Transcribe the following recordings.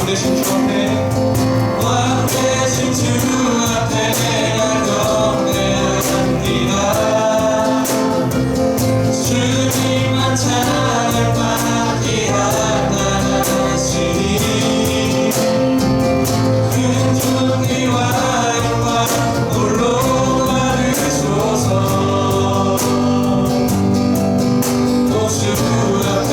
왕되신 주 앞에 왕되신 주 앞에 내가 경배합니다. 주님만 찬양받기 합당하시니 큰 존귀와 영광 홀로 받으소서. 또 주 앞에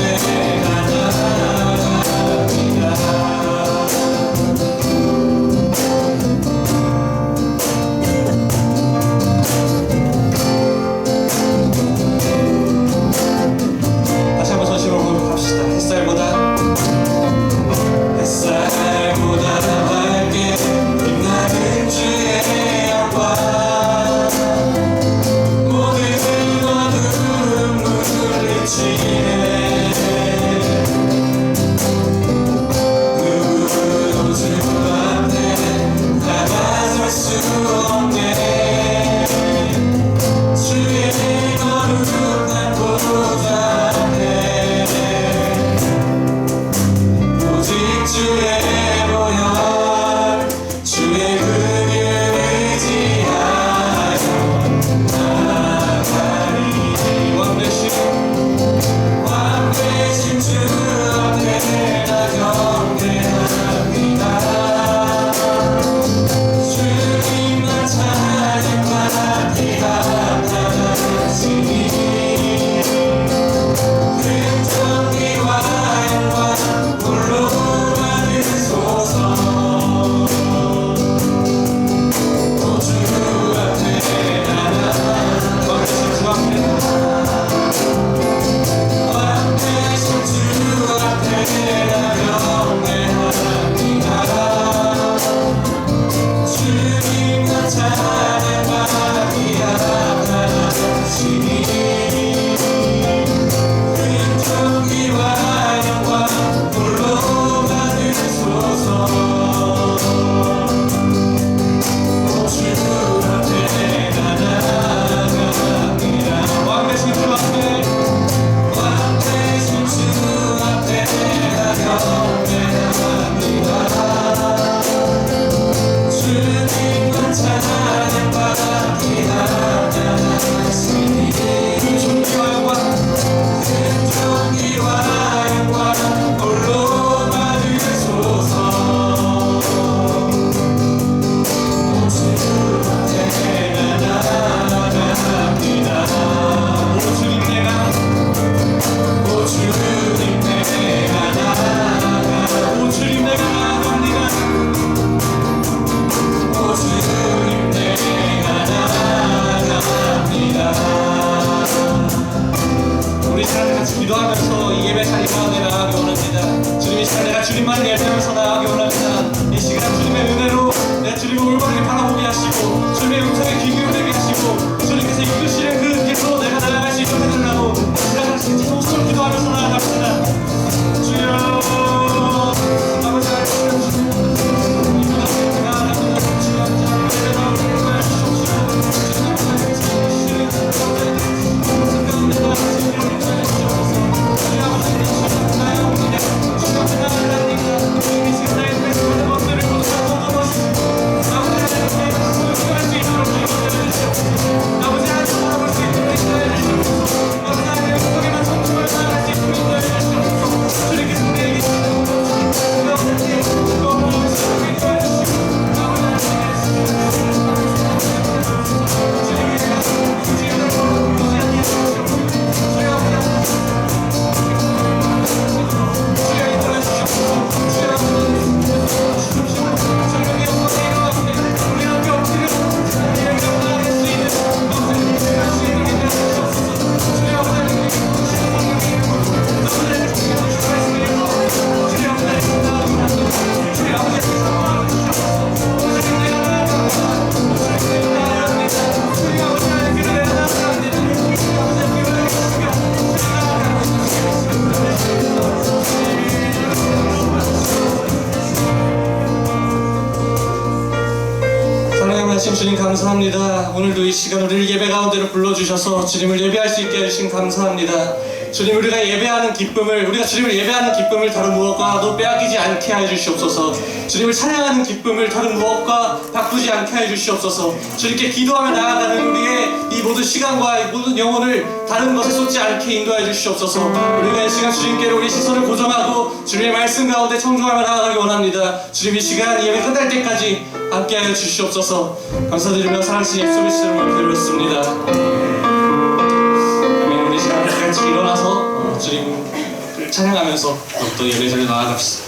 기도하면서 이 예배 자리 가운데 나가기 원합니다. 주님 이 시간 내가 주님만 예배하면서 나가기 원합니다. 이 시간 주님의 은혜로 내 주님을 올바르게 바라보게 하시고 주님의 음성에 귀 기울이게 하시고 주님께서 이끄시는 그 길로 내가 나아갈 수 있도록 해달라고 이 시간 같이 통성을 기도하면서 나아갑시다. 주여 아버지 하나님 주님 감사합니다. 오늘도 이 시간 우리를 예배 가운데로 불러주셔서 주님을 예배할 수 있게 해주신 감사합니다. 주님, 우리가 예배하는 기쁨을, 우리가 주님을 예배하는 기쁨을 다른 무엇과도 빼앗기지 않게 해 주시옵소서. 주님을 찬양하는 기쁨을 다른 무엇과 바꾸지 않게 해 주시옵소서. 주님께 기도하며 나아가는 우리의 이 모든 시간과 이 모든 영혼을 다른 것에 쏟지 않게 인도해 주시옵소서. 우리가 이 시간 주님께로 우리 시선을 고정하고 주님의 말씀 가운데 청중하며 나아가기 원합니다. 주님, 이 시간 예배 끝날 때까지 함께하여 주시옵소서. 감사드리며 사랑하신 예수 그리스도의 이름으로 기도했습니다. 아멘. 우리 시간 같이 일어나서 주님을 찬양하면서 또 예배 자리에 나아갑시다.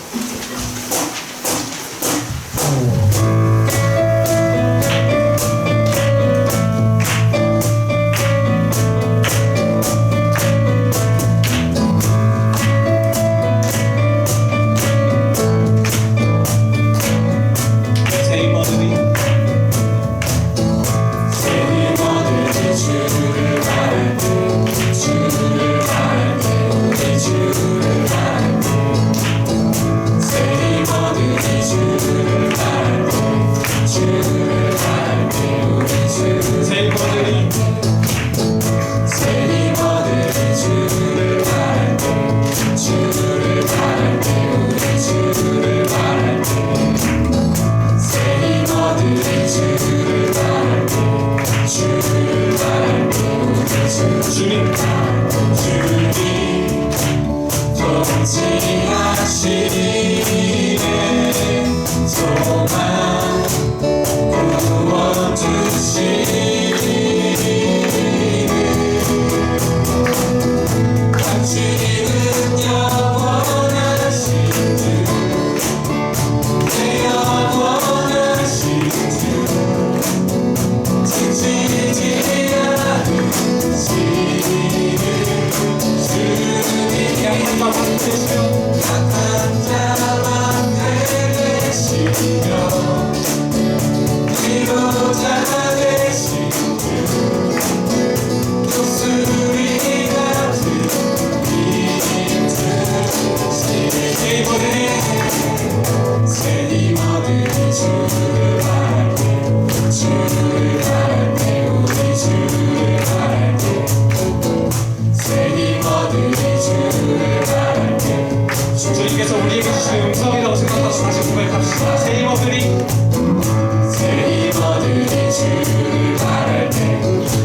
주님께서 우리에게 주신 음성이라고 생각하고 다시 고백합시다. 새 힘어들이 주를 바랄 때,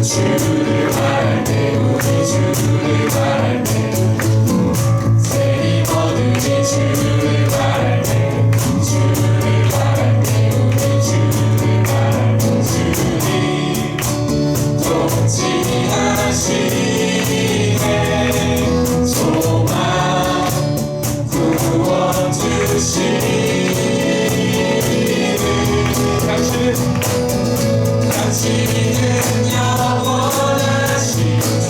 주를 바랄 때, 우리 주를 바랄 때, 새 힘어들이 주를 바랄 때, 주를 바랄 때, 우리 주를 바랄 때, 주님 통치하시네. 소망 구원 주시네. 당신은 영원하신 주,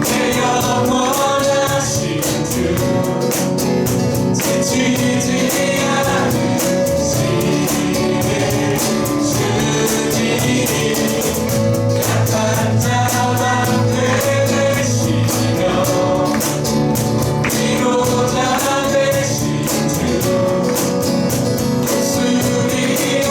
내 영원하신 주, 지치지 않으시네. 주님이 약한 자와 되시며 위로자 되신 주, 목소리가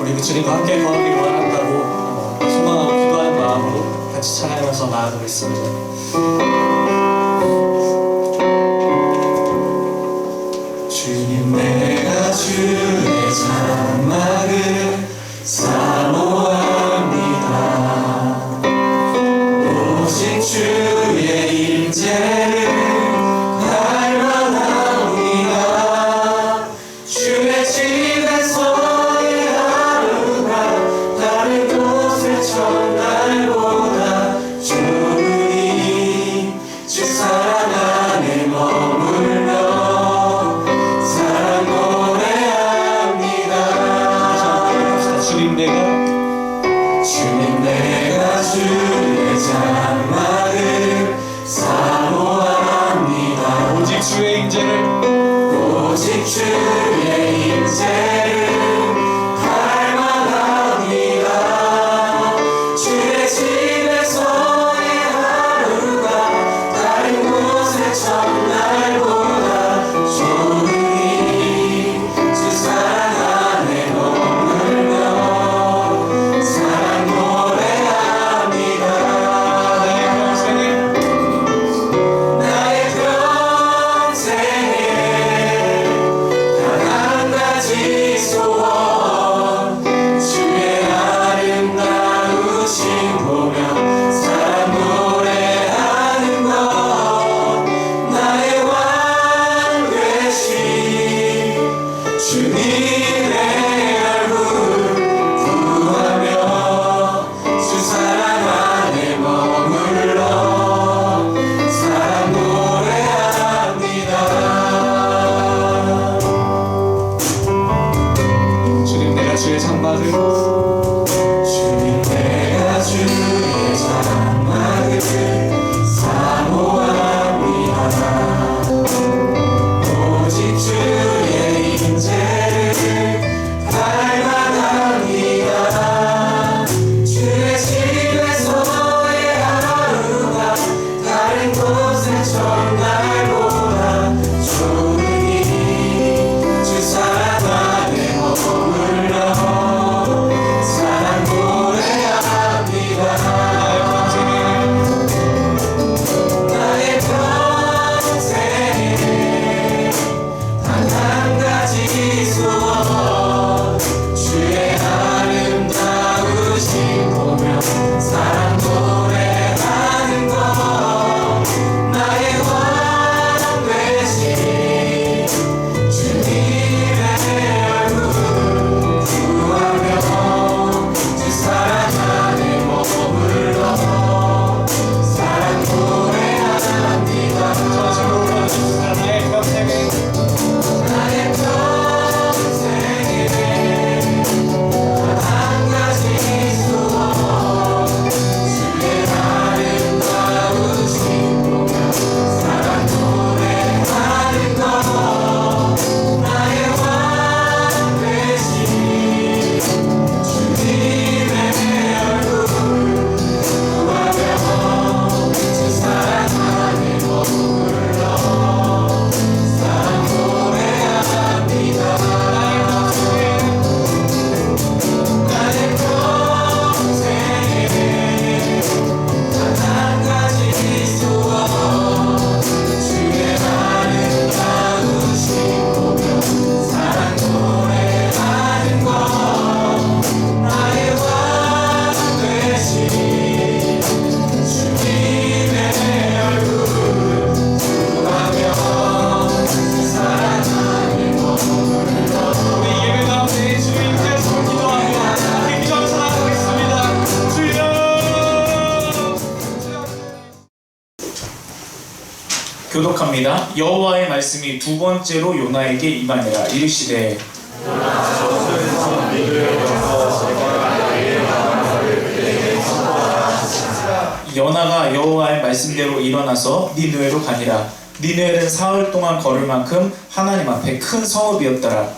우리 그 주님과 함께 거하기 원한다고 소망하고 기도하는 마음으로 같이 찬양하면서 나아가겠습니다. 주님, 내가 주의 장막을 사모합니다. 오직 주의 임재를 갈망합니다. 주의 집에서의 하루가 다른 곳의 첫날보다 좋으니 주 사랑 안에 머물며 사랑 노래합니다. 주님, 내가 주의 장막을 사모합니다. 오직 주의 임재를 갈망합니다. 주의 집에서의 하루가 다른 곳의 첫날보다 좋으니 주 사랑 안에 머물며 사랑 노래합니다. 나의 평생에 단 한 가지 소원, 주의 아름다우신 보며 사랑 노래하는 것. 나의 왕 되신 주님의 얼굴 구하며 주 사랑 안에 머물러 사랑 노래합니다. 주님, 내가 주의 장막을 사모합니다. 오직 주의 임재를 갈망합니다. 주의 집에서의 하루가 다른 곳의 첫날보다 좋으니 주 사랑 안에 머물러 사랑 노래합니다. 나의 평생에 단 한 가지 소원, 주의 아름다우신 보며 사랑 노래하는 것. 나의 왕 되신 주님의 얼굴 구하며 주 사랑 안에 머물러 사랑 노래합니다. 나의 평생에 단 한 가지 소원, 주의 아름다우신 보며 사랑 노래하는 것. 나의 왕 되신 주님의 얼굴 구하며 주 사랑 안에 머물러 사랑 노래합니다. 나의 평생에 단 한 가지 소원, 주의 아름다우신 보며 사랑 노래하는 것. 나의 왕 되신 주님의 얼굴 구하며 주 사랑 안에 머물러. 우리 예배 가운데 주의 임재에서 기도하며 함께 기도하면서 나아가겠습니다. 주여. 교독합니다. 여호와의 말씀이 두 번째로 요나에게 임하니라. 이르시되 요나가 여호와의 말씀대로 일어나서 니느웨로 가니라. 니느웨는 사흘 동안 걸을 만큼 하나님 앞에 큰 성읍이었더라.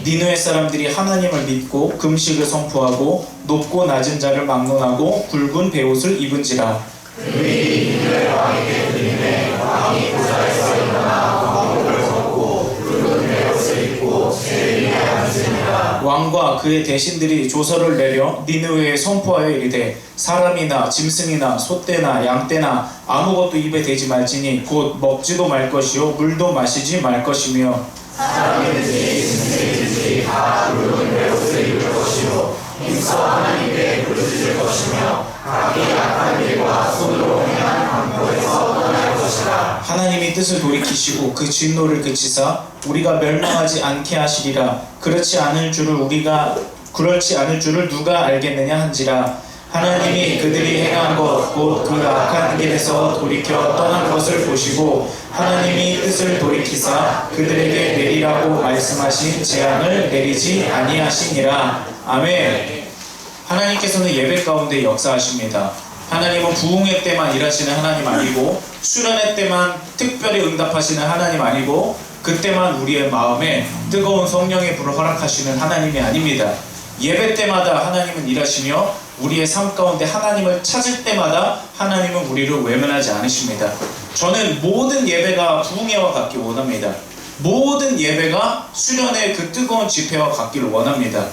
니느웨 사람들이 하나님을 믿고 금식을 선포하고 높고 낮은 자를 막론하고 굵은 베옷을 입은지라. 그들이 니느웨 왕에게 들리매 요나와 그의 대신들이 조서를 내려 니느웨에 선포하여 이르되 사람이나 짐승이나 소떼나 양떼나 아무것도 입에 대지 말지니 곧 먹지도 말 것이요 물도 마시지 말 것이며 사람이든지 짐승이든지 다 붉은 베옷을 입을 것이요 힘써 하나님께 부르짖을 것이며 각기 악한 일과 손으로 행한 강포에서 떠날 것이라. 하나님이 뜻을 돌이키시고 그 진노를 그치사 우리가 멸망하지 않게 하시리라. 그렇지 않을 줄을 누가 알겠느냐 한지라. 하나님이 그들이 행한 것 곧 그 악한 길에서 돌이켜 떠난 것을 보시고 하나님이 뜻을 돌이키사 그들에게 내리라고 말씀하신 재앙을 내리지 아니하시니라. 아멘. 하나님께서는 예배 가운데 역사하십니다. 하나님은 부흥회 때만 일하시는 하나님 아니고 수련회 때만 특별히 응답하시는 하나님 아니고 그때만 우리의 마음에 뜨거운 성령의 불을 허락하시는 하나님이 아닙니다. 예배 때마다 하나님은 일하시며 우리의 삶 가운데 하나님을 찾을 때마다 하나님은 우리를 외면하지 않으십니다. 저는 모든 예배가 부흥회와 같길 원합니다. 모든 예배가 수련회 그 뜨거운 집회와 같기를 원합니다.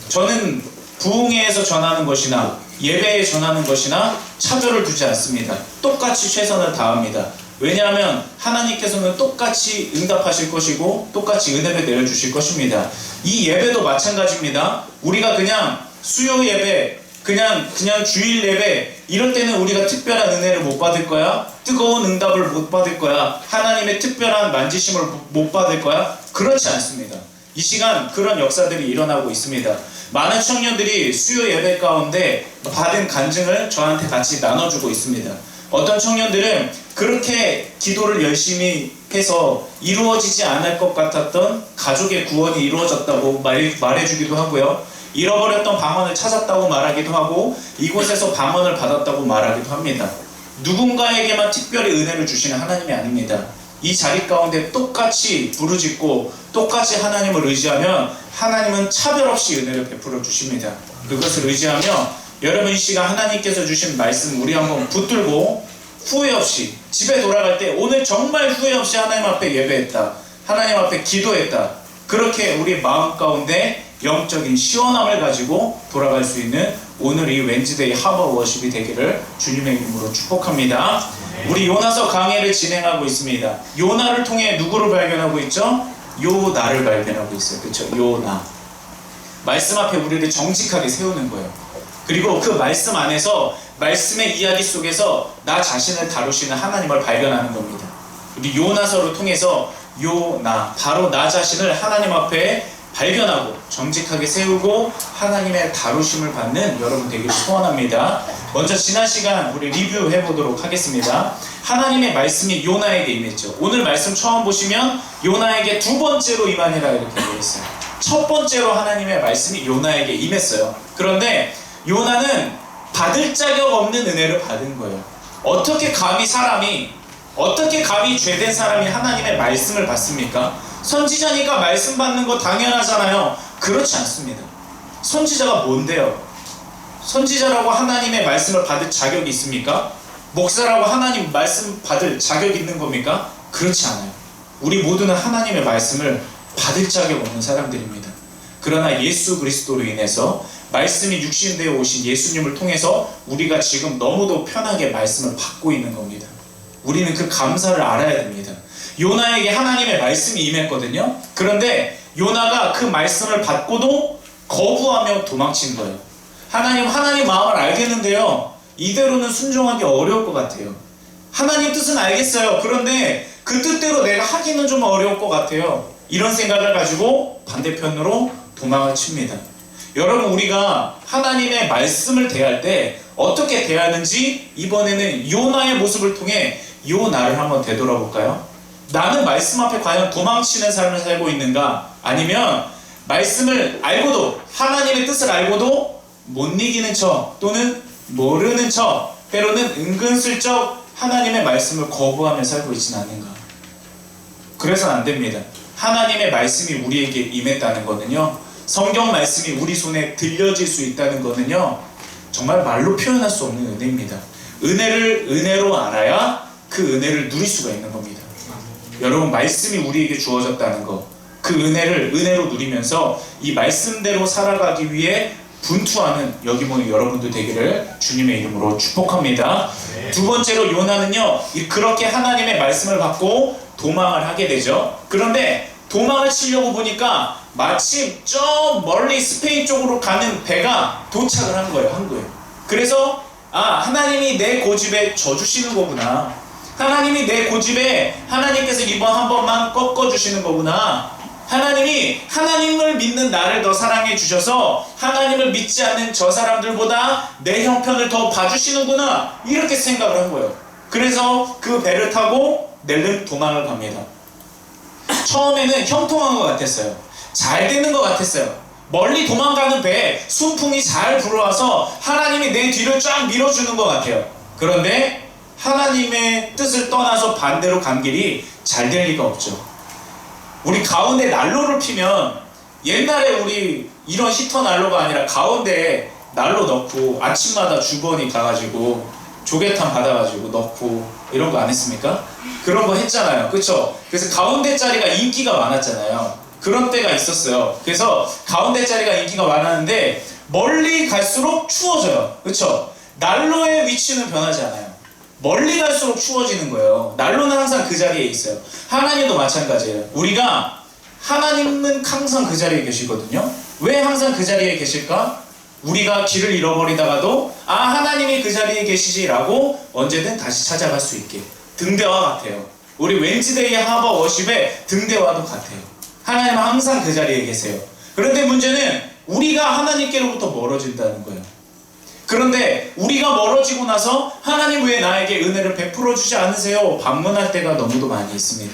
저는 부흥회에서 전하는 것이나 예배에 전하는 것이나 차별을 두지 않습니다. 똑같이 최선을 다합니다. 왜냐하면 하나님께서는 똑같이 응답하실 것이고 똑같이 은혜를 내려주실 것입니다. 이 예배도 마찬가지입니다. 우리가 그냥 수요 예배, 그냥 주일 예배 이럴 때는 우리가 특별한 은혜를 못 받을 거야? 뜨거운 응답을 못 받을 거야? 하나님의 특별한 만지심을 못 받을 거야? 그렇지 않습니다. 이 시간 그런 역사들이 일어나고 있습니다. 많은 청년들이 수요 예배 가운데 받은 간증을 저한테 같이 나눠주고 있습니다. 어떤 청년들은 그렇게 기도를 열심히 해서 이루어지지 않을 것 같았던 가족의 구원이 이루어졌다고 말해주기도 하고요. 잃어버렸던 방언을 찾았다고 말하기도 하고 이곳에서 방언을 받았다고 말하기도 합니다. 누군가에게만 특별히 은혜를 주시는 하나님이 아닙니다. 이 자리 가운데 똑같이 부르짖고 똑같이 하나님을 의지하면 하나님은 차별 없이 은혜를 베풀어 주십니다. 그것을 의지하며 여러분 이 시간 하나님께서 주신 말씀 우리 한번 붙들고 후회 없이 집에 돌아갈 때 오늘 정말 후회 없이 하나님 앞에 예배했다, 하나님 앞에 기도했다, 그렇게 우리 마음 가운데 영적인 시원함을 가지고 돌아갈 수 있는 오늘 이 웬즈데이 하버 워십이 되기를 주님의 이름으로 축복합니다. 우리 요나서 강해를 진행하고 있습니다. 요나를 통해 누구를 발견하고 있죠? 요나를 발견하고 있어요. 그렇죠? 요나. 말씀 앞에 우리를 정직하게 세우는 거예요. 그리고 그 말씀 안에서 말씀의 이야기 속에서 나 자신을 다루시는 하나님을 발견하는 겁니다. 우리 요나서를 통해서 요나, 바로 나 자신을 하나님 앞에 발견하고 정직하게 세우고 하나님의 다루심을 받는 여러분 되길 소원합니다. 먼저 지난 시간 우리 리뷰해 보도록 하겠습니다. 하나님의 말씀이 요나에게 임했죠. 오늘 말씀 처음 보시면 요나에게 두 번째로 임하니라 이렇게 되어 있어요. 첫 번째로 하나님의 말씀이 요나에게 임했어요. 그런데 요나는 받을 자격 없는 은혜를 받은 거예요. 어떻게 감히 죄된 사람이 하나님의 말씀을 받습니까? 선지자니까 말씀 받는 거 당연하잖아요. 그렇지 않습니다. 선지자가 뭔데요? 선지자라고 하나님의 말씀을 받을 자격이 있습니까? 목사라고 하나님 말씀 받을 자격이 있는 겁니까? 그렇지 않아요. 우리 모두는 하나님의 말씀을 받을 자격 없는 사람들입니다. 그러나 예수 그리스도로 인해서 말씀이 육신되어 오신 예수님을 통해서 우리가 지금 너무도 편하게 말씀을 받고 있는 겁니다. 우리는 그 감사를 알아야 됩니다. 요나에게 하나님의 말씀이 임했거든요. 그런데 요나가 그 말씀을 받고도 거부하며 도망친 거예요. 하나님 마음을 알겠는데요, 이대로는 순종하기 어려울 것 같아요. 하나님 뜻은 알겠어요. 그런데 그 뜻대로 내가 하기는 좀 어려울 것 같아요. 이런 생각을 가지고 반대편으로 도망을 칩니다. 여러분, 우리가 하나님의 말씀을 대할 때 어떻게 대하는지 이번에는 요나의 모습을 통해 요나를 한번 되돌아볼까요? 나는 말씀 앞에 과연 도망치는 삶을 살고 있는가? 아니면 말씀을 알고도, 하나님의 뜻을 알고도 못 이기는 척 또는 모르는 척, 때로는 은근슬쩍 하나님의 말씀을 거부하며 살고 있지는 않은가? 그래서는 안 됩니다. 하나님의 말씀이 우리에게 임했다는 거는요, 성경 말씀이 우리 손에 들려질 수 있다는 거는요, 정말 말로 표현할 수 없는 은혜입니다. 은혜를 은혜로 알아야 그 은혜를 누릴 수가 있는 겁니다. 여러분, 말씀이 우리에게 주어졌다는 거, 그 은혜로 누리면서 이 말씀대로 살아가기 위해 분투하는 여기 모인 여러분들 되기를 주님의 이름으로 축복합니다. 두 번째로 요나는요, 그렇게 하나님의 말씀을 받고 도망을 하게 되죠. 그런데 도망을 치려고 보니까 마침 저 멀리 스페인 쪽으로 가는 배가 도착을 한 거예요, 항구에. 그래서 하나님이 내 고집에 져주시는 거구나. 하나님이 내 고집에 하나님께서 이번 한 번만 꺾어주시는 거구나. 하나님이 하나님을 믿는 나를 더 사랑해 주셔서 하나님을 믿지 않는 저 사람들보다 내 형편을 더 봐주시는구나, 이렇게 생각을 한 거예요. 그래서 그 배를 타고 낼름 도망을 갑니다. 처음에는 형통한 것 같았어요. 잘 되는 것 같았어요. 멀리 도망가는 배에 순풍이 잘 불어와서 하나님이 내 뒤를 쫙 밀어주는 것 같아요. 그런데 하나님의 뜻을 떠나서 반대로 간 길이 잘 될 리가 없죠. 우리 가운데 난로를 피면, 옛날에 우리 이런 히터 난로가 아니라 가운데에 난로 넣고 아침마다 주번이 가가지고 조개탕 받아가지고 넣고 이런 거 안 했습니까? 그런 거 했잖아요. 그쵸? 그래서 가운데 자리가 인기가 많았잖아요. 그런 때가 있었어요. 그래서 가운데 자리가 인기가 많았는데 멀리 갈수록 추워져요. 그쵸? 난로의 위치는 변하지 않아요. 멀리 갈수록 추워지는 거예요. 난로는 항상 그 자리에 있어요. 하나님도 마찬가지예요. 하나님은 항상 그 자리에 계시거든요. 왜 항상 그 자리에 계실까? 우리가 길을 잃어버리다가도 하나님이 그 자리에 계시지라고 언제든 다시 찾아갈 수 있게. 등대와 같아요. 우리 웬즈데이 하버 워십의 등대와도 같아요. 하나님은 항상 그 자리에 계세요. 그런데 문제는 우리가 하나님께로부터 멀어진다는 거예요. 그런데 우리가 멀어지고 나서 하나님 왜 나에게 은혜를 베풀어 주지 않으세요? 반문할 때가 너무도 많이 있습니다.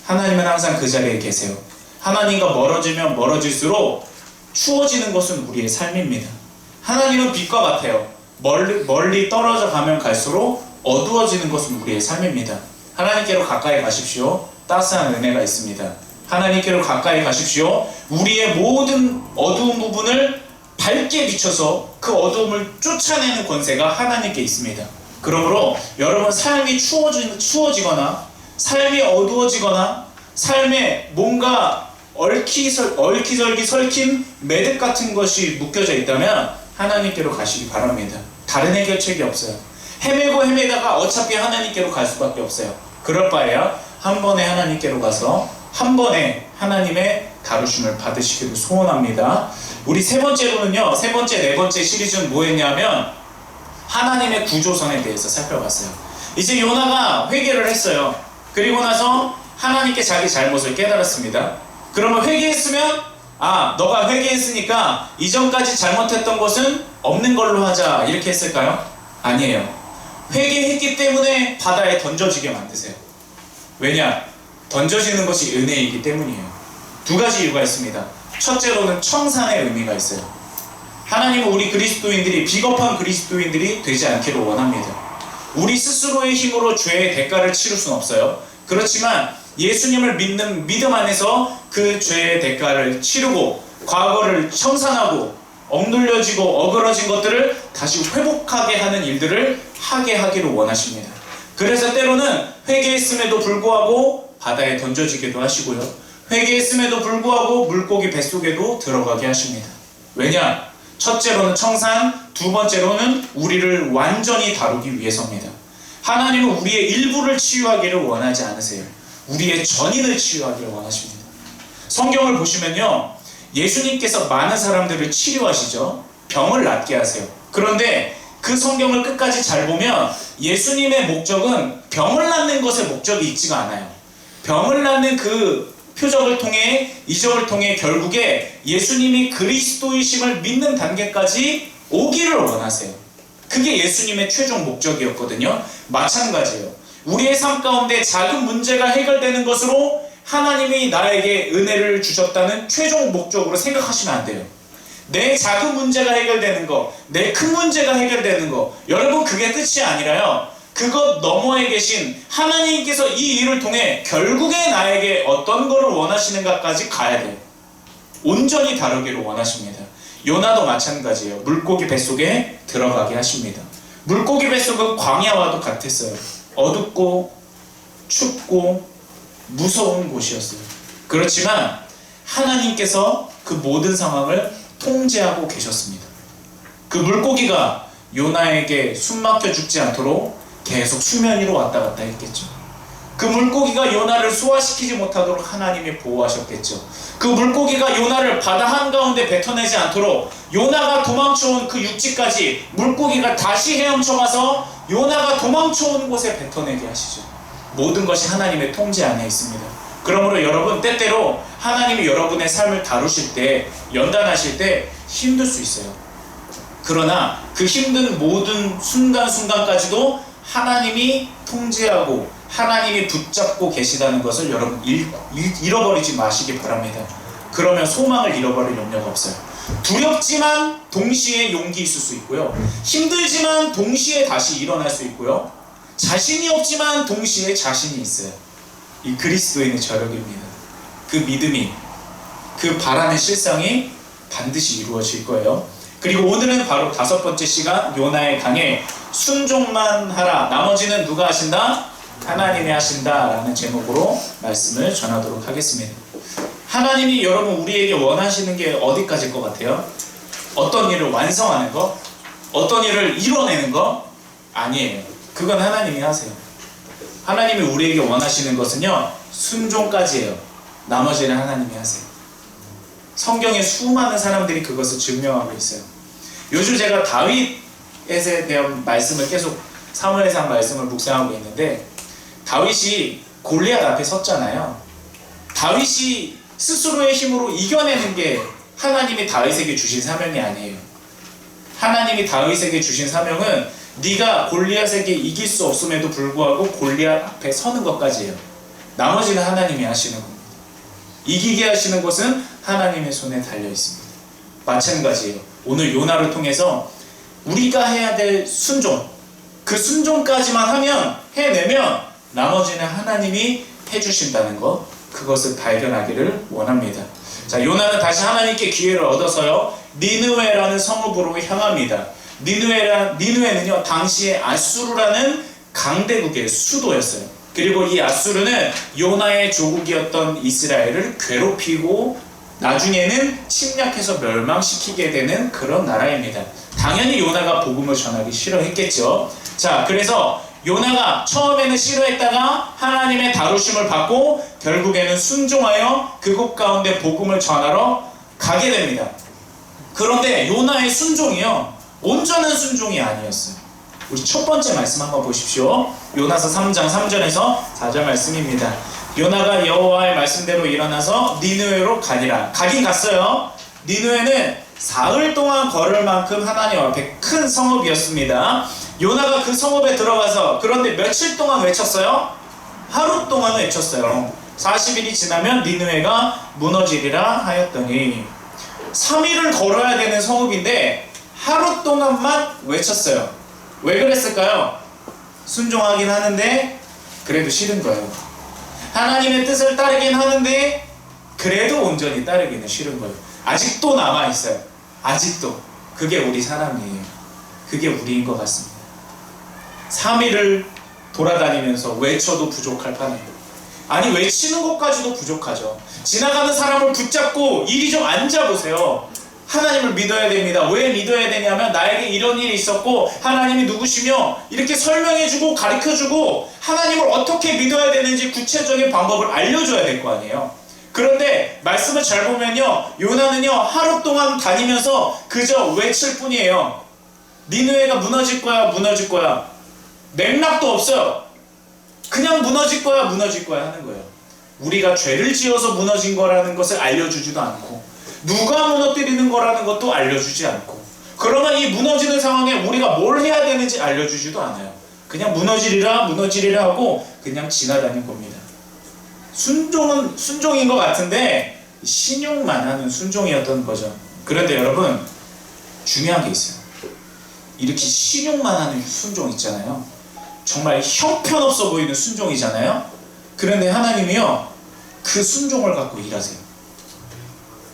하나님은 항상 그 자리에 계세요. 하나님과 멀어지면 멀어질수록 추워지는 것은 우리의 삶입니다. 하나님은 빛과 같아요. 멀리 떨어져 가면 갈수록 어두워지는 것은 우리의 삶입니다. 하나님께로 가까이 가십시오. 따스한 은혜가 있습니다. 하나님께로 가까이 가십시오. 우리의 모든 어두운 부분을 밝게 비춰서 그 어두움을 쫓아내는 권세가 하나님께 있습니다. 그러므로 여러분, 삶이 추워지거나 삶이 어두워지거나 삶에 뭔가 얼기설기 설킨 매듭 같은 것이 묶여져 있다면 하나님께로 가시기 바랍니다. 다른 해결책이 없어요. 헤매다가 어차피 하나님께로 갈 수밖에 없어요. 그럴 바에야 한 번에 하나님께로 가서 한 번에 하나님의 다루심을 받으시기를 소원합니다. 우리 세 번째로는요, 세 번째, 네 번째 시리즈는 뭐 했냐면 하나님의 구조선에 대해서 살펴봤어요. 이제 요나가 회개를 했어요. 그리고 나서 하나님께 자기 잘못을 깨달았습니다. 그러면 회개했으면 너가 회개했으니까 이전까지 잘못했던 것은 없는 걸로 하자, 이렇게 했을까요? 아니에요. 회개했기 때문에 바다에 던져지게 만드세요. 왜냐? 던져지는 것이 은혜이기 때문이에요. 두 가지 이유가 있습니다. 첫째로는 청산의 의미가 있어요. 하나님은 우리 그리스도인들이 비겁한 그리스도인들이 되지 않기를 원합니다. 우리 스스로의 힘으로 죄의 대가를 치를 수는 없어요. 그렇지만 예수님을 믿는 믿음 안에서 그 죄의 대가를 치르고 과거를 청산하고 억눌려지고 어그러진 것들을 다시 회복하게 하는 일들을 하게 하기를 원하십니다. 그래서 때로는 회개했음에도 불구하고 바다에 던져지기도 하시고요. 회개했음에도 불구하고 물고기 뱃속에도 들어가게 하십니다. 왜냐? 첫째로는 청산, 두 번째로는 우리를 완전히 다루기 위해서입니다. 하나님은 우리의 일부를 치유하기를 원하지 않으세요. 우리의 전인을 치유하기를 원하십니다. 성경을 보시면요, 예수님께서 많은 사람들을 치료하시죠. 병을 낫게 하세요. 그런데 그 성경을 끝까지 잘 보면 예수님의 목적은 병을 낫는 것에 목적이 있지가 않아요. 병을 낫는 그 표적을 통해, 이적을 통해 결국에 예수님이 그리스도이심을 믿는 단계까지 오기를 원하세요. 그게 예수님의 최종 목적이었거든요. 마찬가지예요. 우리의 삶 가운데 작은 문제가 해결되는 것으로 하나님이 나에게 은혜를 주셨다는 최종 목적으로 생각하시면 안 돼요. 내 작은 문제가 해결되는 거, 내 큰 문제가 해결되는 거, 여러분, 그게 끝이 아니라요, 그것 너머에 계신 하나님께서 이 일을 통해 결국에 나에게 어떤 것을 원하시는가까지 가야 돼요. 온전히 다루기를 원하십니다. 요나도 마찬가지예요. 물고기 뱃속에 들어가게 하십니다. 물고기 뱃속은 광야와도 같았어요. 어둡고 춥고 무서운 곳이었어요. 그렇지만 하나님께서 그 모든 상황을 통제하고 계셨습니다. 그 물고기가 요나에게 숨막혀 죽지 않도록 계속 수면 위로 왔다 갔다 했겠죠. 그 물고기가 요나를 소화시키지 못하도록 하나님이 보호하셨겠죠. 그 물고기가 요나를 바다 한가운데 뱉어내지 않도록 요나가 도망쳐온 그 육지까지 물고기가 다시 헤엄쳐가서 요나가 도망쳐온 곳에 뱉어내게 하시죠. 모든 것이 하나님의 통제 안에 있습니다. 그러므로 여러분, 때때로 하나님이 여러분의 삶을 다루실 때, 연단하실 때 힘들 수 있어요. 그러나 그 힘든 모든 순간순간까지도 하나님이 통제하고 하나님이 붙잡고 계시다는 것을 여러분 잃어버리지 마시기 바랍니다. 그러면 소망을 잃어버릴 염려가 없어요. 두렵지만 동시에 용기 있을 수 있고요. 힘들지만 동시에 다시 일어날 수 있고요. 자신이 없지만 동시에 자신이 있어요. 이 그리스도인의 저력입니다. 그 믿음이, 그 바라는 실상이 반드시 이루어질 거예요. 그리고 오늘은 바로 5번째 시간, 요나의 강에 순종만 하라, 나머지는 누가 하신다? 하나님이 하신다 라는 제목으로 말씀을 전하도록 하겠습니다. 하나님이 여러분 우리에게 원하시는 게 어디까지일 것 같아요? 어떤 일을 완성하는 거? 어떤 일을 이뤄내는 거? 아니에요. 그건 하나님이 하세요. 하나님이 우리에게 원하시는 것은요, 순종까지예요. 나머지는 하나님이 하세요. 성경에 수많은 사람들이 그것을 증명하고 있어요. 요즘 제가 다윗에 대한 말씀을 계속 사무엘상 말씀을 묵상하고 있는데, 다윗이 골리앗 앞에 섰잖아요. 다윗이 스스로의 힘으로 이겨내는 게 하나님이 다윗에게 주신 사명이 아니에요. 하나님이 다윗에게 주신 사명은 네가 골리앗에게 이길 수 없음에도 불구하고 골리앗 앞에 서는 것까지예요. 나머지는 하나님이 하시는 겁니다. 이기게 하시는 것은 하나님의 손에 달려 있습니다. 마찬가지예요. 오늘 요나를 통해서 우리가 해야 될 순종, 그 순종까지만 하면, 해내면 나머지는 하나님이 해주신다는 것, 그것을 발견하기를 원합니다. 자, 요나는 다시 하나님께 기회를 얻어서요, 니느웨라는 성읍으로 향합니다. 니느웨는요, 당시에 아수르라는 강대국의 수도였어요. 그리고 이 아수르는 요나의 조국이었던 이스라엘을 괴롭히고 나중에는 침략해서 멸망시키게 되는 그런 나라입니다. 당연히 요나가 복음을 전하기 싫어했겠죠. 자, 그래서 요나가 처음에는 싫어했다가 하나님의 다루심을 받고 결국에는 순종하여 그곳 가운데 복음을 전하러 가게 됩니다. 그런데 요나의 순종이요, 온전한 순종이 아니었어요. 우리 첫 번째 말씀 한번 보십시오. 요나서 3장 3절에서 4절 말씀입니다. 요나가 여호와의 말씀대로 일어나서 니느웨로 가니라. 가긴 갔어요. 니느웨는 사흘 동안 걸을 만큼 하나님 앞에 큰 성읍이었습니다. 요나가 그 성읍에 들어가서, 그런데 며칠 동안 외쳤어요? 하루 동안 외쳤어요. 40일이 지나면 니느웨가 무너지리라 하였더니, 3일을 걸어야 되는 성읍인데 하루 동안만 외쳤어요. 왜 그랬을까요? 순종하긴 하는데 그래도 싫은 거예요. 하나님의 뜻을 따르긴 하는데 그래도 온전히 따르기는 싫은 거예요. 아직도 남아있어요. 아직도. 그게 우리 사람이에요. 그게 우리인 것 같습니다. 3일을 돌아다니면서 외쳐도 부족할 판이에요. 아니, 외치는 것까지도 부족하죠. 지나가는 사람을 붙잡고 이리 좀 앉아보세요. 하나님을 믿어야 됩니다. 왜 믿어야 되냐면, 나에게 이런 일이 있었고 하나님이 누구시며 이렇게 설명해주고 가르쳐주고 하나님을 어떻게 믿어야 되는지 구체적인 방법을 알려줘야 될 거 아니에요. 그런데 말씀을 잘 보면요, 요나는요, 하루 동안 다니면서 그저 외칠 뿐이에요. 니느웨가 무너질 거야, 무너질 거야. 맥락도 없어요. 그냥 무너질 거야, 무너질 거야 하는 거예요. 우리가 죄를 지어서 무너진 거라는 것을 알려주지도 않고, 누가 무너뜨리는 거라는 것도 알려주지 않고, 그러면 이 무너지는 상황에 우리가 뭘 해야 되는지 알려주지도 않아요. 그냥 무너지리라 무너지리라 하고 그냥 지나다닐 겁니다. 순종은 순종인 것 같은데 신용만 하는 순종이었던 거죠. 그런데 여러분, 중요한 게 있어요. 이렇게 신용만 하는 순종 있잖아요. 정말 형편없어 보이는 순종이잖아요. 그런데 하나님이요, 그 순종을 갖고 일하세요.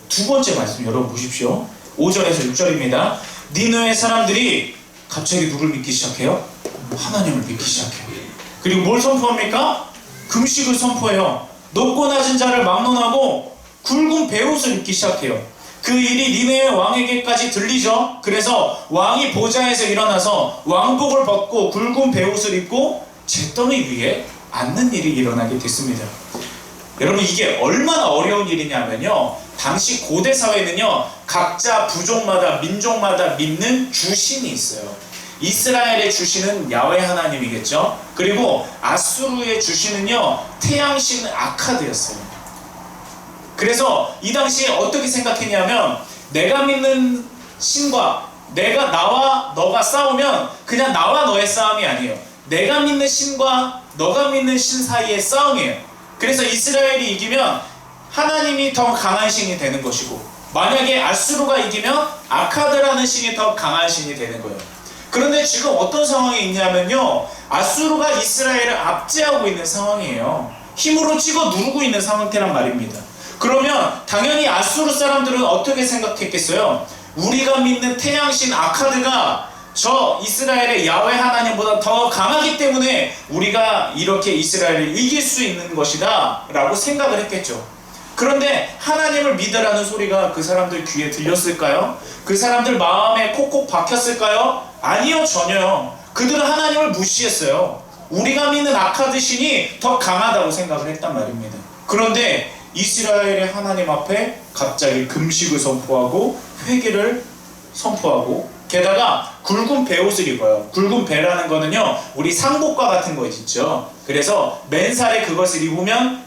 두 번째 말씀 여러분 보십시오. 5절에서 6절입니다. 니느웨 사람들이 갑자기 누굴 믿기 시작해요? 하나님을 믿기 시작해요. 그리고 뭘 선포합니까? 금식을 선포해요. 높고 낮은 자를 막론하고 굵은 베옷을 입기 시작해요. 그 일이 니느웨 왕에게까지 들리죠. 그래서 왕이 보좌에서 일어나서 왕복을 벗고 굵은 베옷을 입고 잿더미 위에 앉는 일이 일어나게 됐습니다. 여러분, 이게 얼마나 어려운 일이냐면요, 당시 고대 사회는요, 각자 부족마다 민족마다 믿는 주신이 있어요. 이스라엘의 주신은 야훼 하나님이겠죠. 그리고 아수르의 주신은요, 태양신 아카드였어요. 그래서 이 당시에 어떻게 생각했냐면, 내가 믿는 신과 나와 너가 싸우면 그냥 나와 너의 싸움이 아니에요. 내가 믿는 신과 너가 믿는 신 사이의 싸움이에요. 그래서 이스라엘이 이기면 하나님이 더 강한 신이 되는 것이고, 만약에 아수르가 이기면 아카드라는 신이 더 강한 신이 되는 거예요. 그런데 지금 어떤 상황이 있냐면요, 아수르가 이스라엘을 압제하고 있는 상황이에요. 힘으로 찍어 누르고 있는 상태란 말입니다. 그러면 당연히 아수르 사람들은 어떻게 생각했겠어요? 우리가 믿는 태양신 아카드가 저 이스라엘의 야훼 하나님보다 더 강하기 때문에 우리가 이렇게 이스라엘을 이길 수 있는 것이다 라고 생각을 했겠죠. 그런데 하나님을 믿으라는 소리가 그 사람들 귀에 들렸을까요? 그 사람들 마음에 콕콕 박혔을까요? 아니요, 전혀요. 그들은 하나님을 무시했어요. 우리가 믿는 아카드 신이 더 강하다고 생각을 했단 말입니다. 그런데 이스라엘의 하나님 앞에 갑자기 금식을 선포하고 회개를 선포하고, 게다가 굵은 베옷을 입어요. 굵은 베라는 거는요, 우리 상복과 같은 거 있죠. 그래서 맨살에 그것을 입으면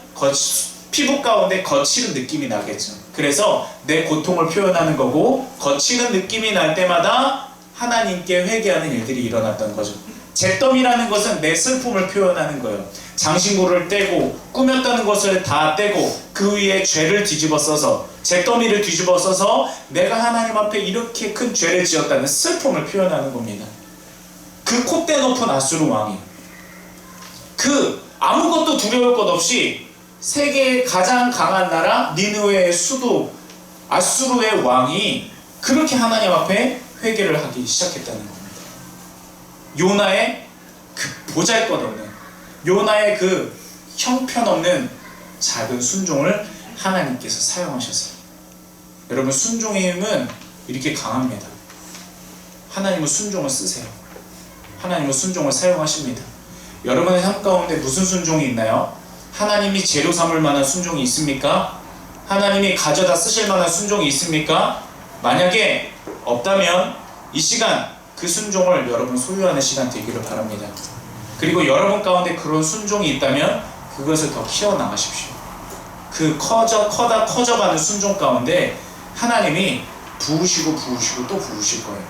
피부 가운데 거칠은 느낌이 나겠죠. 그래서 내 고통을 표현하는 거고, 거칠은 느낌이 날 때마다 하나님께 회개하는 일들이 일어났던 거죠. 잿더미라는 것은 내 슬픔을 표현하는 거예요. 장신구를 떼고 꾸몄다는 것을 다 떼고 그 위에 죄를 뒤집어 써서, 잿더미를 뒤집어 써서 내가 하나님 앞에 이렇게 큰 죄를 지었다는 슬픔을 표현하는 겁니다. 그 콧대 높은 아수르 왕이, 그 아무것도 두려울 것 없이 세계의 가장 강한 나라 니느웨의 수도 아수르의 왕이 그렇게 하나님 앞에 회개를 하기 시작했다는 겁니다. 요나의 그 보잘것없는, 요나의 그 형편없는 작은 순종을 하나님께서 사용하셨어요. 여러분, 순종의 힘은 이렇게 강합니다. 하나님은 순종을 쓰세요. 하나님은 순종을 사용하십니다. 여러분의 삶 가운데 무슨 순종이 있나요? 하나님이 재료 삼을 만한 순종이 있습니까? 하나님이 가져다 쓰실 만한 순종이 있습니까? 만약에 없다면 이 시간 그 순종을 여러분 소유하는 시간 되기를 바랍니다. 그리고 여러분 가운데 그런 순종이 있다면 그것을 더 키워나가십시오. 그 커져가는 순종 가운데 하나님이 부으시고 또 부으실 거예요.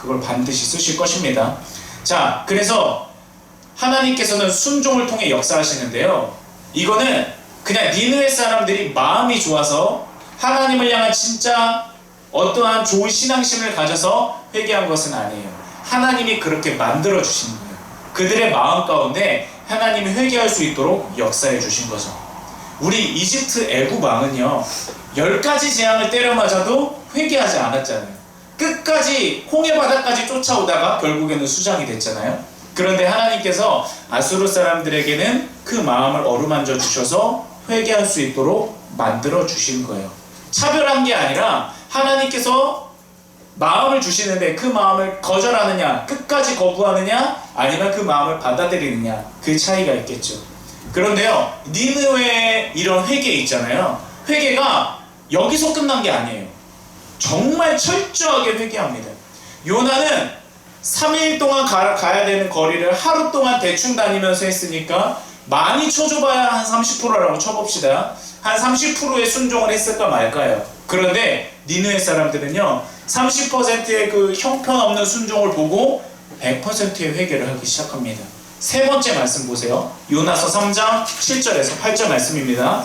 그걸 반드시 쓰실 것입니다. 자, 그래서 하나님께서는 순종을 통해 역사하시는데요, 이거는 그냥 니느웨 사람들이 마음이 좋아서 하나님을 향한 진짜 어떠한 좋은 신앙심을 가져서 회개한 것은 아니에요. 하나님이 그렇게 만들어 주신 거예요. 그들의 마음 가운데 하나님이 회개할 수 있도록 역사해 주신 거죠. 우리 이집트 애굽 왕은요, 10가지 재앙을 때려 맞아도 회개하지 않았잖아요. 끝까지 홍해 바다까지 쫓아오다가 결국에는 수장이 됐잖아요. 그런데 하나님께서 아수르 사람들에게는 그 마음을 어루만져 주셔서 회개할 수 있도록 만들어 주신 거예요. 차별한 게 아니라 하나님께서 마음을 주시는데 그 마음을 거절하느냐, 끝까지 거부하느냐, 아니면 그 마음을 받아들이느냐, 그 차이가 있겠죠. 그런데요, 니느웨의 이런 회개 있잖아요. 회개가 여기서 끝난 게 아니에요. 정말 철저하게 회개합니다. 요나는 3일 동안 가야 되는 거리를 하루 동안 대충 다니면서 했으니까 많이 쳐줘봐야 한 30%라고 쳐봅시다. 한 30%의 순종을 했을까 말까요. 그런데 니느웨 사람들은요, 30%의 그 형편없는 순종을 보고 100%의 회개를 하기 시작합니다. 세 번째 말씀 보세요. 요나서 3장 7절에서 8절 말씀입니다.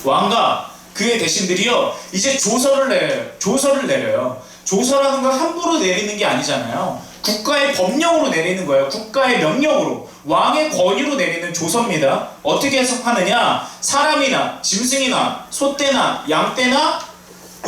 왕과 그의 대신들이요, 이제 조서를 내려요. 조서라는 건 함부로 내리는 게 아니잖아요. 국가의 법령으로 내리는 거예요. 국가의 명령으로, 왕의 권위로 내리는 조서입니다. 어떻게 해석하느냐, 사람이나 짐승이나 소떼나 양떼나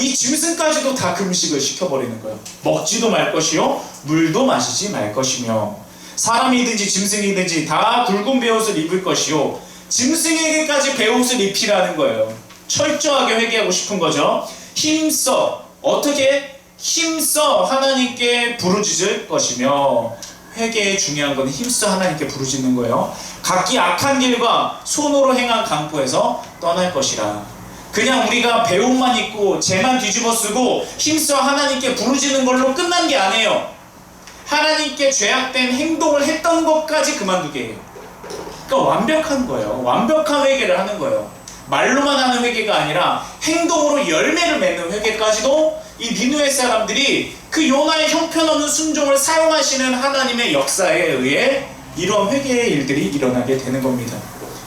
이 짐승까지도 다 금식을 시켜버리는 거예요. 먹지도 말 것이요, 물도 마시지 말 것이며, 사람이든지 짐승이든지 다 굵은 베옷을 입을 것이요, 짐승에게까지 베옷을 입히라는 거예요. 철저하게 회개하고 싶은 거죠. 힘써 어떻게 힘써 하나님께 부르짖을 것이며 회개의 중요한 건 힘써 하나님께 부르짖는 거예요. 각기 악한 길과 손으로 행한 강포에서 떠날 것이라. 그냥 우리가 배움만 있고 죄만 뒤집어 쓰고 힘써 하나님께 부르짖는 걸로 끝난 게 아니에요. 하나님께 죄악된 행동을 했던 것까지 그만두게 해요. 그러니까 완벽한 거예요. 완벽한 회개를 하는 거예요. 말로만 하는 회개가 아니라 행동으로 열매를 맺는 회개까지도 이 니느웨 사람들이 그 요나의 형편없는 순종을 사용하시는 하나님의 역사에 의해 이런 회개의 일들이 일어나게 되는 겁니다.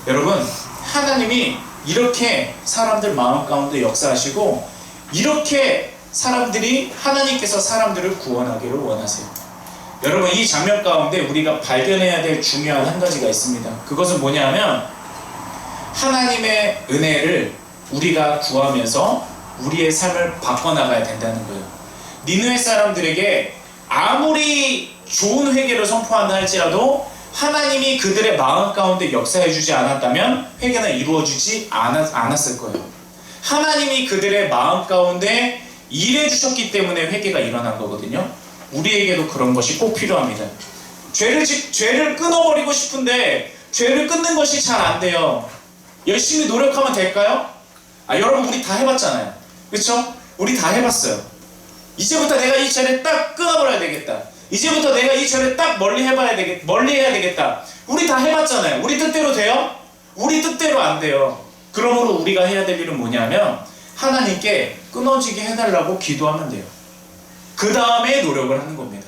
여러분, 하나님이 이렇게 사람들 마음 가운데 역사하시고 이렇게 하나님께서 사람들을 구원하기를 원하세요. 여러분, 이 장면 가운데 우리가 발견해야 될 중요한 한 가지가 있습니다. 그것은 뭐냐면 하나님의 은혜를 우리가 구하면서 우리의 삶을 바꿔나가야 된다는 거예요. 니느웨 사람들에게 아무리 좋은 회개를 선포한다 할지라도 하나님이 그들의 마음 가운데 역사해주지 않았다면 회개는 이루어지지 않았을 거예요. 하나님이 그들의 마음 가운데 일해주셨기 때문에 회개가 일어난 거거든요. 우리에게도 그런 것이 꼭 필요합니다. 죄를 끊어버리고 싶은데 죄를 끊는 것이 잘 안 돼요. 열심히 노력하면 될까요? 여러분, 우리 다 해봤잖아요. 그렇죠? 우리 다 해봤어요. 이제부터 내가 이 죄를 딱 끊어버려야 되겠다. 이제부터 내가 이 죄를 딱 멀리 해야 되겠다. 우리 다 해봤잖아요. 우리 뜻대로 돼요? 우리 뜻대로 안 돼요. 그러므로 우리가 해야 될 일은 뭐냐면 하나님께 끊어지게 해달라고 기도하면 돼요. 그 다음에 노력을 하는 겁니다.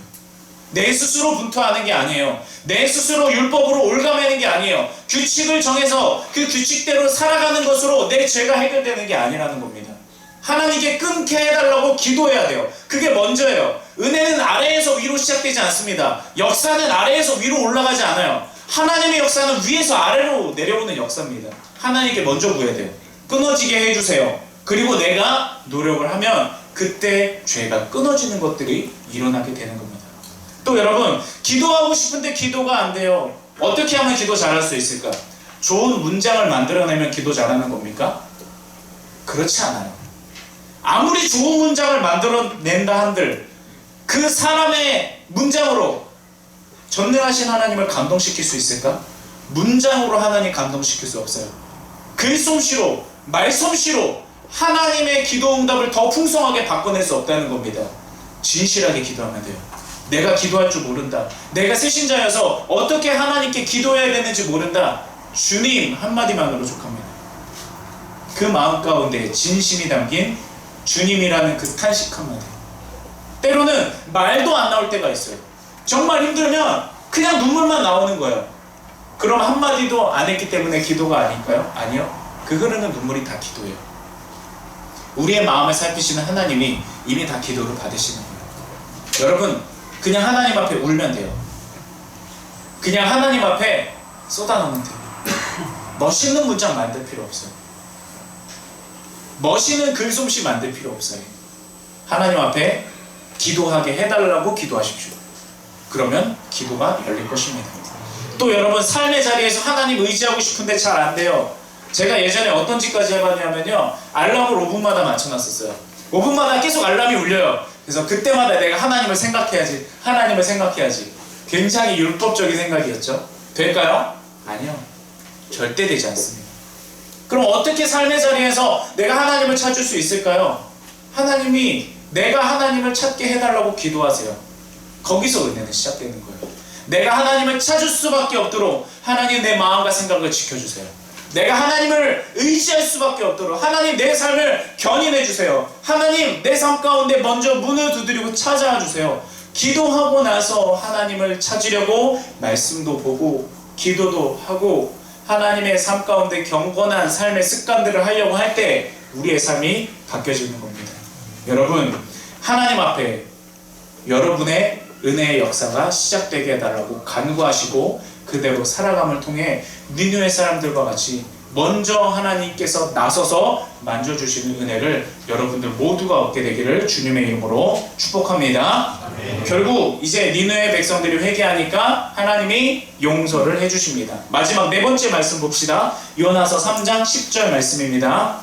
내 스스로 분투하는 게 아니에요. 내 스스로 율법으로 올가매는 게 아니에요. 규칙을 정해서 그 규칙대로 살아가는 것으로 내 죄가 해결되는 게 아니라는 겁니다. 하나님께 끊게 해달라고 기도해야 돼요. 그게 먼저예요. 은혜는 아래에서 위로 시작되지 않습니다. 역사는 아래에서 위로 올라가지 않아요. 하나님의 역사는 위에서 아래로 내려오는 역사입니다. 하나님께 먼저 구해야 돼요. 끊어지게 해주세요. 그리고 내가 노력을 하면 그때 죄가 끊어지는 것들이 일어나게 되는 겁니다. 또 여러분, 기도하고 싶은데 기도가 안 돼요. 어떻게 하면 기도 잘할 수 있을까? 좋은 문장을 만들어내면 기도 잘하는 겁니까? 그렇지 않아요. 아무리 좋은 문장을 만들어낸다 한들 그 사람의 문장으로 전능하신 하나님을 감동시킬 수 있을까? 문장으로 하나님 감동시킬 수 없어요. 글솜씨로, 말솜씨로 하나님의 기도 응답을 더 풍성하게 바꿔낼 수 없다는 겁니다. 진실하게 기도하면 돼요. 내가 기도할 줄 모른다. 내가 새신자여서 어떻게 하나님께 기도해야 되는지 모른다. 주님 한마디만으로 족합니다. 그 마음 가운데 진심이 담긴 주님이라는 그 탄식 한마디. 때로는 말도 안 나올 때가 있어요. 정말 힘들면 그냥 눈물만 나오는 거예요. 그럼 한마디도 안 했기 때문에 기도가 아닐까요? 아니요. 그 흐르는 눈물이 다 기도예요. 우리의 마음을 살피시는 하나님이 이미 다 기도를 받으시는 거예요. 여러분, 그냥 하나님 앞에 울면 돼요. 그냥 하나님 앞에 쏟아놓으면 돼요. 멋있는 문장 만들 필요 없어요. 멋있는 글솜씨 만들 필요 없어요. 하나님 앞에 기도하게 해달라고 기도하십시오. 그러면 기도가 열릴 것입니다. 또 여러분, 삶의 자리에서 하나님 의지하고 싶은데 잘 안 돼요. 제가 예전에 어떤 짓까지 해봤냐면요, 알람을 5분마다 맞춰놨었어요. 5분마다 계속 알람이 울려요. 그래서 그때마다 내가 하나님을 생각해야지. 굉장히 율법적인 생각이었죠. 될까요? 아니요. 절대 되지 않습니다. 그럼 어떻게 삶의 자리에서 내가 하나님을 찾을 수 있을까요? 하나님이 내가 하나님을 찾게 해달라고 기도하세요. 거기서 은혜는 시작되는 거예요. 내가 하나님을 찾을 수밖에 없도록 하나님 내 마음과 생각을 지켜주세요. 내가 하나님을 의지할 수밖에 없도록 하나님 내 삶을 견인해 주세요. 하나님 내 삶 가운데 먼저 문을 두드리고 찾아와 주세요. 기도하고 나서 하나님을 찾으려고 말씀도 보고 기도도 하고 하나님의 삶 가운데 경건한 삶의 습관들을 하려고 할 때 우리의 삶이 바뀌어지는 겁니다. 여러분, 하나님 앞에 여러분의 은혜의 역사가 시작되게 해달라고 간구하시고 그대로 살아감을 통해 니느웨 사람들과 같이 먼저 하나님께서 나서서 만져주시는 은혜를 여러분들 모두가 얻게 되기를 주님의 이름으로 축복합니다. 아멘. 결국 이제 니느웨 백성들이 회개하니까 하나님이 용서를 해주십니다. 마지막 네 번째 말씀 봅시다. 요나서 3장 10절 말씀입니다.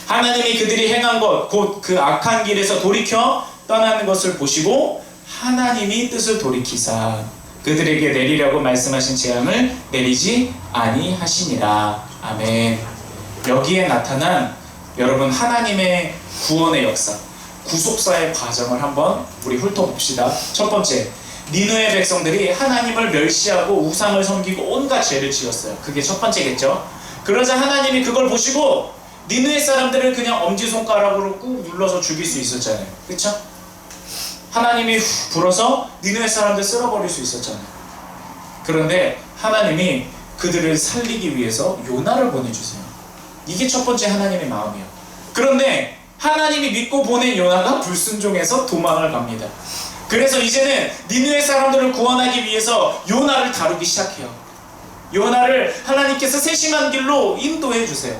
하나님이 그들이 행한 것 곧 그 악한 길에서 돌이켜 떠나는 것을 보시고 하나님이 뜻을 돌이키사 그들에게 내리려고 말씀하신 재앙을 내리지 아니하시니라. 아멘. 여기에 나타난 여러분 하나님의 구원의 역사, 구속사의 과정을 한번 우리 훑어봅시다. 첫 번째, 니느웨 백성들이 하나님을 멸시하고 우상을 섬기고 온갖 죄를 지었어요. 그게 첫 번째겠죠. 그러자 하나님이 그걸 보시고 니느웨 사람들을 그냥 엄지손가락으로 꾹 눌러서 죽일 수 있었잖아요. 그렇죠? 하나님이 훅 불어서 니느웨 사람들 쓸어버릴 수 있었잖아요. 그런데 하나님이 그들을 살리기 위해서 요나를 보내주세요. 이게 첫 번째 하나님의 마음이에요. 그런데 하나님이 믿고 보낸 요나가 불순종해서 도망을 갑니다. 그래서 이제는 니느웨 사람들을 구원하기 위해서 요나를 다루기 시작해요. 요나를 하나님께서 세심한 길로 인도해 주세요.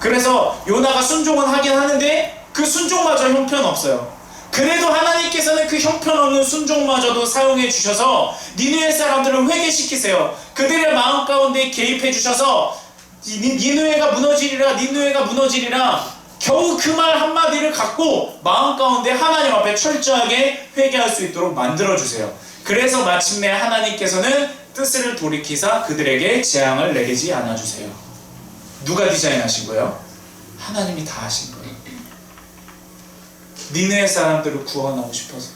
그래서 요나가 순종은 하긴 하는데 그 순종마저 형편없어요. 그래도 하나님께서는 그 형편없는 순종마저도 사용해 주셔서 니느웨 사람들을 회개시키세요. 그들의 마음 가운데 개입해 주셔서 니느웨가 무너지리라 겨우 그 말 한마디를 갖고 마음 가운데 하나님 앞에 철저하게 회개할 수 있도록 만들어주세요. 그래서 마침내 하나님께서는 뜻을 돌이키사 그들에게 재앙을 내리지 않아주세요. 누가 디자인하신 거예요? 하나님이 다 하신 거예요. 니느웨 사람들을 구원하고 싶어서,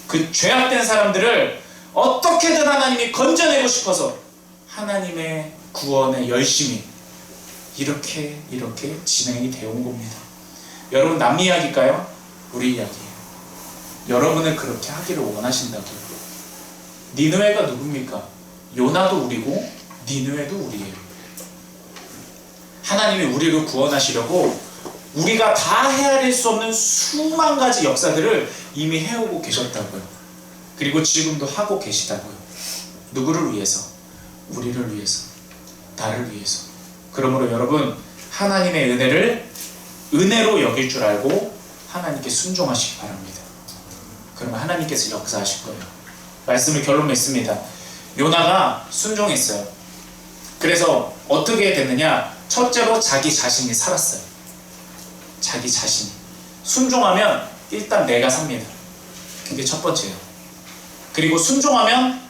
그 죄악된 사람들을 어떻게든 하나님이 건져내고 싶어서 하나님의 구원에 열심히 이렇게 진행이 되어 온 겁니다. 여러분 남 이야기일까요? 우리 이야기예요. 여러분은 그렇게 하기를 원하신다고요. 니느웨가 누굽니까? 요나도 우리고 니느웨도 우리예요. 하나님이 우리를 구원하시려고 우리가 다 헤아릴 수 없는 수만 가지 역사들을 이미 해오고 계셨다고요. 그리고 지금도 하고 계시다고요. 누구를 위해서? 우리를 위해서, 나를 위해서. 그러므로 여러분 하나님의 은혜를 은혜로 여길 줄 알고 하나님께 순종하시기 바랍니다. 그러면 하나님께서 역사하실 거예요. 말씀을 결론 맺습니다. 요나가 순종했어요. 그래서 어떻게 됐느냐? 첫째로 자기 자신이 살았어요. 자기 자신이 순종하면 일단 내가 삽니다. 그게 첫 번째예요. 그리고 순종하면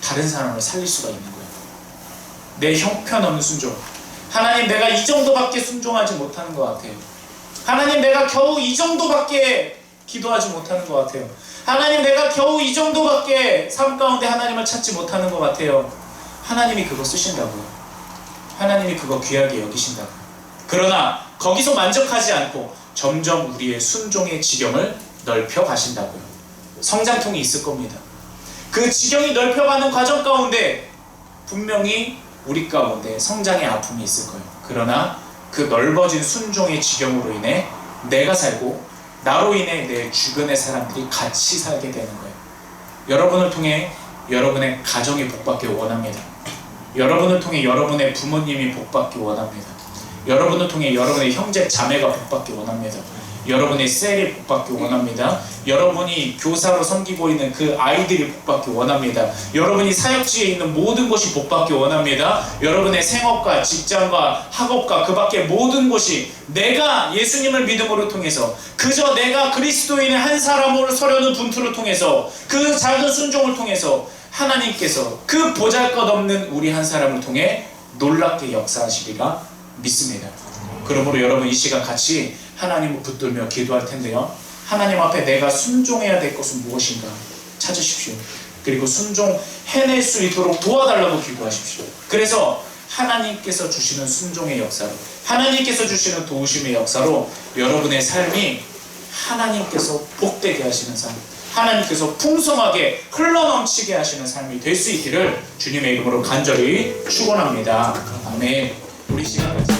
다른 사람을 살릴 수가 있는 거예요. 내 형편없는 순종. 하나님 내가 이 정도밖에 순종하지 못하는 것 같아요. 하나님 내가 겨우 이 정도밖에 기도하지 못하는 것 같아요. 하나님 내가 겨우 이 정도밖에 삶 가운데 하나님을 찾지 못하는 것 같아요. 하나님이 그거 쓰신다고요. 하나님이 그거 귀하게 여기신다고요. 그러나 거기서 만족하지 않고 점점 우리의 순종의 지경을 넓혀 가신다고요. 성장통이 있을 겁니다. 그 지경이 넓혀가는 과정 가운데 분명히 우리 가운데 성장의 아픔이 있을 거예요. 그러나 그 넓어진 순종의 지경으로 인해 내가 살고 나로 인해 내 주변의 사람들이 같이 살게 되는 거예요. 여러분을 통해 여러분의 가정이 복받기 원합니다. 여러분을 통해 여러분의 부모님이 복받기 원합니다. 여러분을 통해 여러분의 형제 자매가 복받기 원합니다. 여러분의 셀이 복받기 원합니다. 여러분이 교사로 섬기고 있는 그 아이들이 복받기 원합니다. 여러분이 사역지에 있는 모든 곳이 복받기 원합니다. 여러분의 생업과 직장과 학업과 그 밖의 모든 곳이 내가 예수님을 믿음으로 통해서 그저 내가 그리스도인의 한 사람으로 서려는 분투를 통해서 그 작은 순종을 통해서 하나님께서 그 보잘것없는 우리 한 사람을 통해 놀랍게 역사하시리라 믿습니다. 그러므로 여러분 이 시간 같이 하나님을 붙들며 기도할 텐데요. 하나님 앞에 내가 순종해야 될 것은 무엇인가 찾으십시오. 그리고 순종해낼 수 있도록 도와달라고 기도하십시오. 그래서 하나님께서 주시는 순종의 역사로, 하나님께서 주시는 도우심의 역사로 여러분의 삶이 하나님께서 복되게 하시는 삶, 하나님께서 풍성하게 흘러넘치게 하시는 삶이 될 수 있기를 주님의 이름으로 간절히 축원합니다. 아멘. 우리 시간